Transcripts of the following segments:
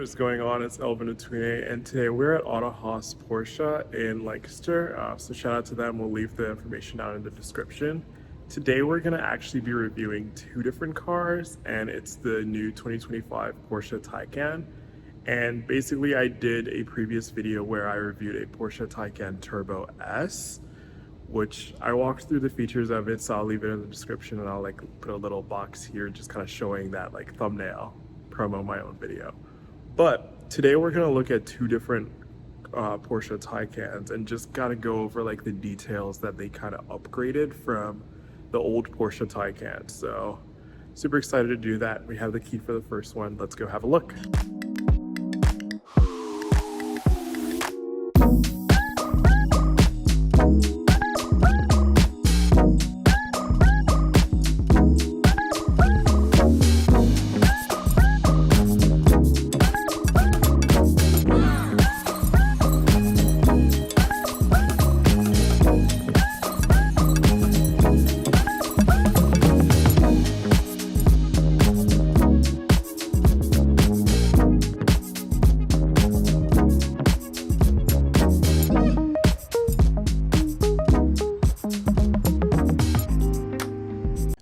is going on? It's Elvin Atune, and today we're at Auto Haus Porsche in Lancaster. So shout out to them. We'll leave the information down in the description. Today we're going to actually be reviewing two different cars, and it's the new 2025 Porsche Taycan. And basically I did a previous video where I reviewed a Porsche Taycan Turbo S, which I walked through the features of it, so I'll leave it in the description, and I'll like put a little box here just kind of showing that like thumbnail, promo my own video. But today we're gonna look at two different Porsche Taycans and just gotta go over like the details that they kind of upgraded from the old Porsche Taycan. So super excited to do that. We have the key for the first one. Let's go have a look.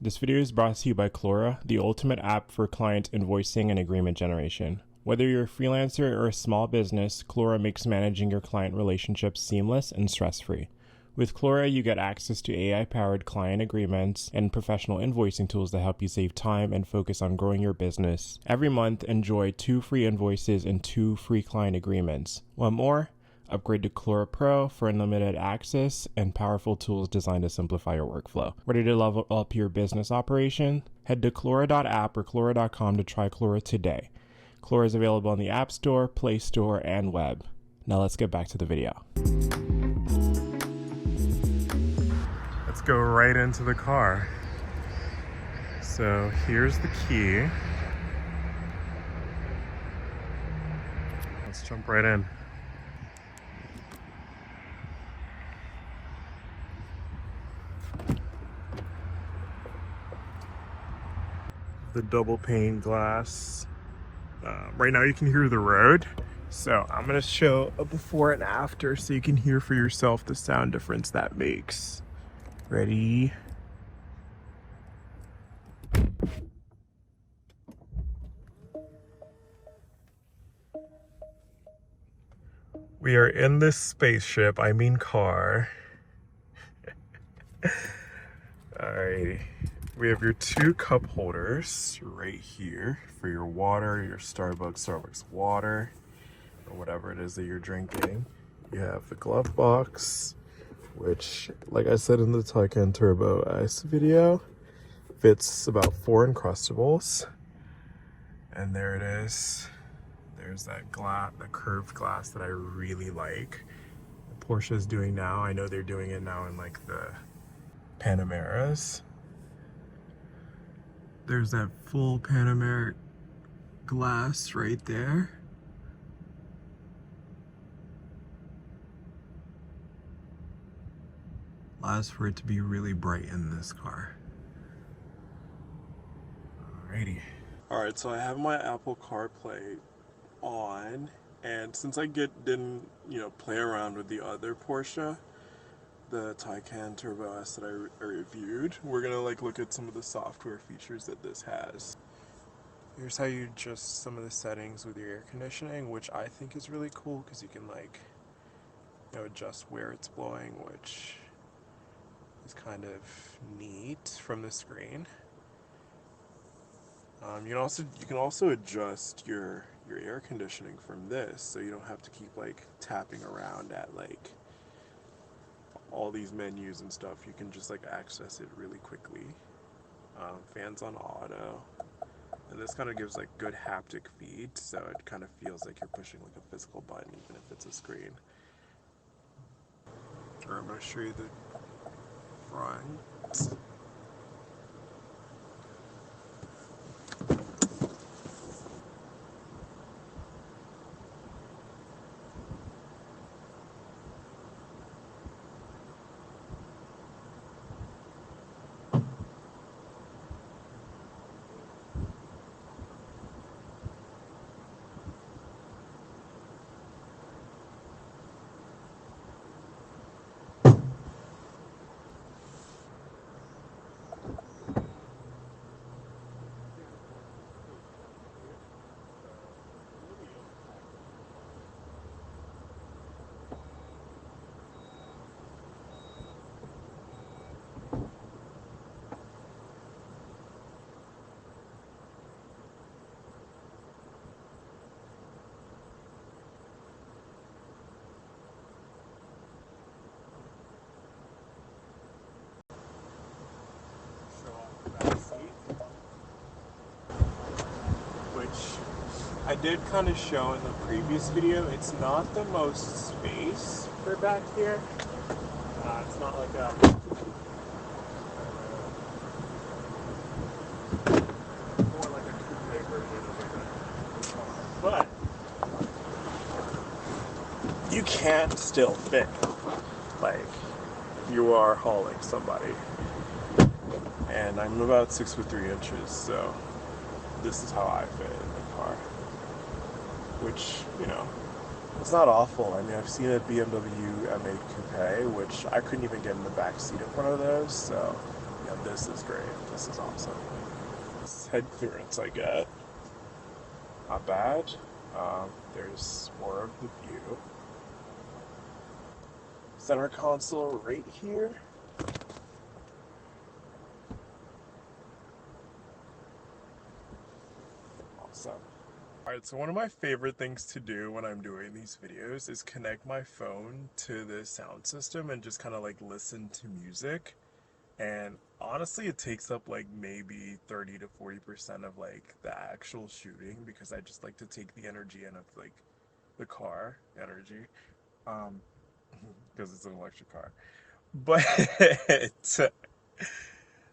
This video is brought to you by Clora, the ultimate app for client invoicing and agreement generation. Whether you're a freelancer or a small business, Clora makes managing your client relationships seamless and stress-free. With Clora, you get access to AI-powered client agreements and professional invoicing tools that help you save time and focus on growing your business. Every month, enjoy 2 free invoices and 2 free client agreements. Want more? Upgrade to Clora Pro for unlimited access and powerful tools designed to simplify your workflow. Ready to level up your business operation? Head to Clora.app or Clora.com to try Clora today. Clora is available on the App Store, Play Store, and web. Now let's get back to the video. Let's go right into the car. So here's the key. Let's jump right in. The double pane glass. Right now you can hear the road, so I'm gonna show a before and after so you can hear for yourself the sound difference that makes. Ready? We are in this spaceship, I mean car. Alrighty. We have your 2 cup holders right here for your water, your Starbucks water, or whatever it is that you're drinking. You have the glove box, which, like I said in the Taycan Turbo S video, fits about 4 Uncrustables. And there it is. There's that glass, the curved glass that I really like. Porsche is doing now. I know they're doing it now in like the Panameras. There's that full Panamera glass right there. Allows for it to be really bright in this car. Alrighty. Alright, so I have my Apple CarPlay on, and since I didn't play around with the other Porsche, the Taycan Turbo S that I reviewed, we're gonna look at some of the software features that this has. Here's how you adjust some of the settings with your air conditioning, which I think is really cool because you can adjust where it's blowing, which is kind of neat from the screen. You can also adjust your air conditioning from this, so you don't have to keep tapping around at all these menus and stuff. You can just access it really quickly. Fans on auto, and this kind of gives good haptic feed, so it kind of feels like you're pushing a physical button even if it's a screen. Or I'm going to show you the front. I did kind of show in the previous video, it's not the most space for back here. It's not like a more like a coupe version of like a car, but you can still fit like you are hauling somebody. And I'm about 6'3", so this is how I fit in the car. Which, you know, it's not awful. I mean, I've seen a BMW M8 Coupe, which I couldn't even get in the back seat of one of those, so yeah, this is great. This is awesome. This head clearance I get, not bad. There's more of the view. Center console right here. Awesome. Alright, so one of my favorite things to do when I'm doing these videos is connect my phone to the sound system and just kind of like listen to music. And honestly, it takes up like maybe 30 to 40% of like the actual shooting, because I just like to take the energy in of like the car energy, because it's an electric car. But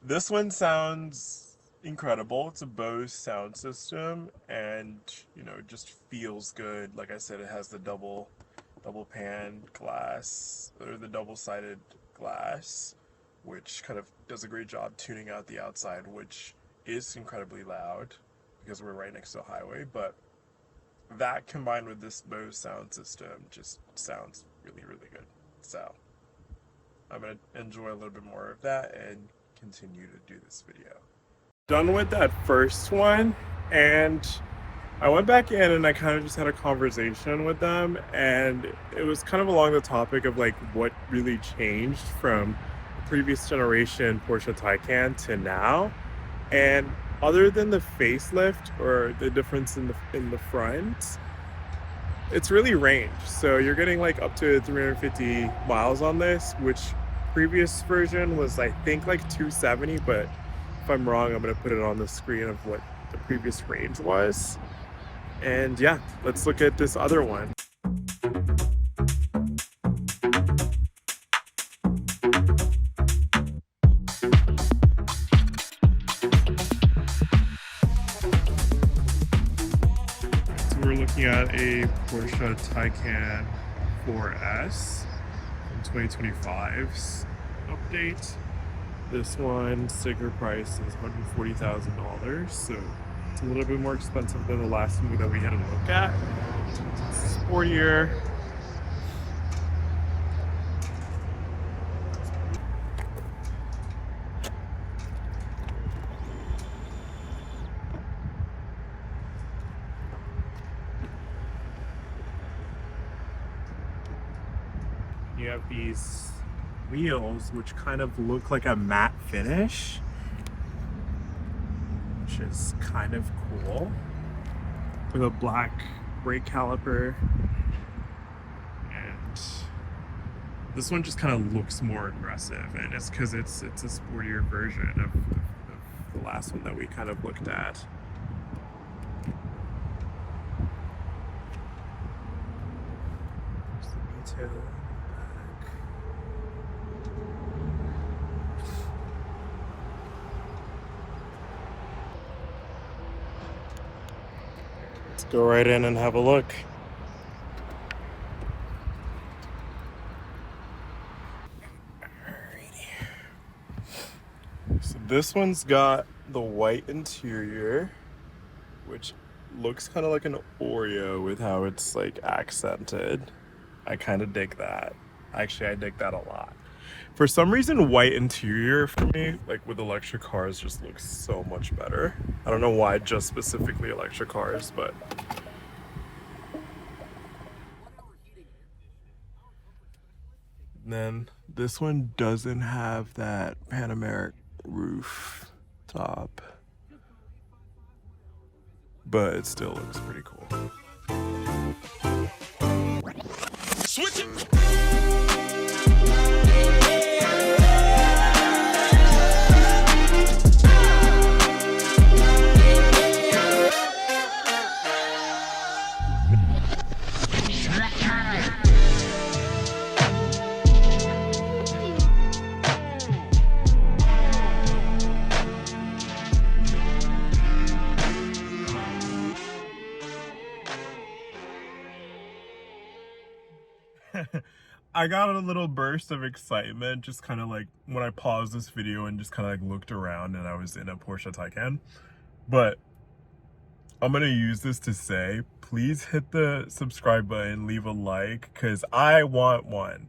this one sounds incredible. It's a Bose sound system, and you know, it just feels good. Like I said, it has the double pan glass, or the double-sided glass, which kind of does a great job tuning out the outside, which is incredibly loud because we're right next to a highway. But that combined with this Bose sound system just sounds really, really good. So I'm gonna enjoy a little bit more of that and continue to do this video. Done with that first one, and I went back in and I kind of just had a conversation with them, and it was kind of along the topic of like what really changed from the previous generation Porsche Taycan to now. And other than the facelift or the difference in the front, it's really range. So you're getting like up to 350 miles on this, which previous version was I think like 270, but if I'm wrong, I'm gonna put it on the screen of what the previous range was. And yeah, let's look at this other one. So we're looking at a Porsche Taycan 4S from 2025's update. This one, sticker price is $140,000, so it's a little bit more expensive than the last one that we had a look at. It's sportier. You have these wheels which kind of look like a matte finish, which is kind of cool, with a black brake caliper. And this one just kind of looks more aggressive, and it's because it's a sportier version of the last one that we kind of looked at. There's the detail. Go right in and have a look. Alrighty. So this one's got the white interior, which looks kind of like an Oreo with how it's like accented. I kind of dig that. Actually, I dig that a lot. For some reason, white interior for me, like with electric cars, just looks so much better. I don't know why, just specifically electric cars, but then this one doesn't have that Panameric roof top, but it still looks pretty cool. Switch it. I got a little burst of excitement just kind of like when I paused this video and just kind of like looked around and I was in a Porsche Taycan. But I'm gonna use this to say, please hit the subscribe button, leave a like, because I want one.